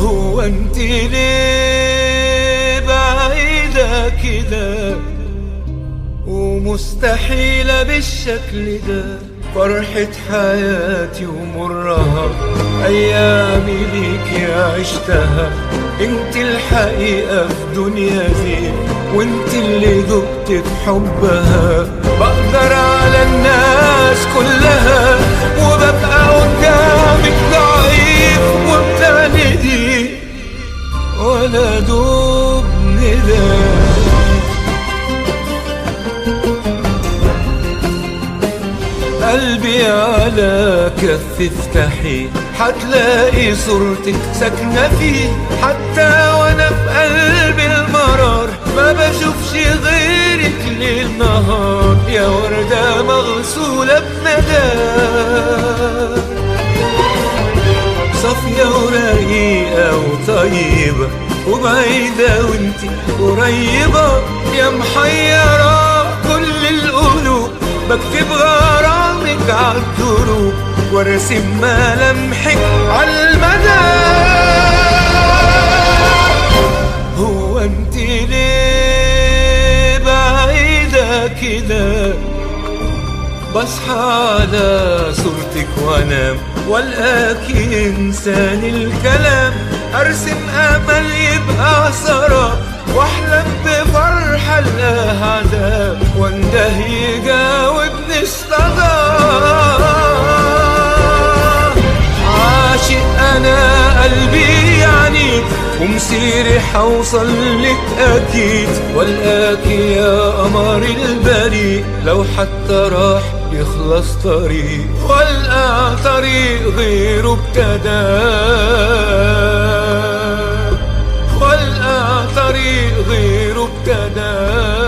هو انت ليه بعيدة كده ومستحيلة بالشكل ده؟ فرحة حياتي ومرها أيامي ليكي عشتها، انت الحقيقة في دنيا زين وانت اللي دقت بحبها. بقدر على الناس كلها وببقى قدامك ضعيف وبتندي ولا دوب ندى. قلبي على كف افتحي حتلاقي صورتك ساكنة فيه، حتى وانا في قلب المرار ما بشوفش غيرك ليل نهار. يا وردة مغسولة بندى صافية ورقيقة وطيبة وبعيدة وانتي قريبة، يا محيرة كل القلوب. بكتب غرامك عالدروب وارسم ملامحك عالمدى. هو انت ليه بعيدة كده؟ بصحى على صورتك وانام والقاكي انسان الكلام، ارسم امل يبقى سراب واحلم بفرحة لها عذاب، وانده يجاوبني اصطدى. عاشق انا قلبي يعني ومسيري حوصل لك اكيد، والقاكي يا قمر البريء لو حتى راح يخلص طريق، والقى طريق غيره ابتدى، والقى طريق غيره ابتدى.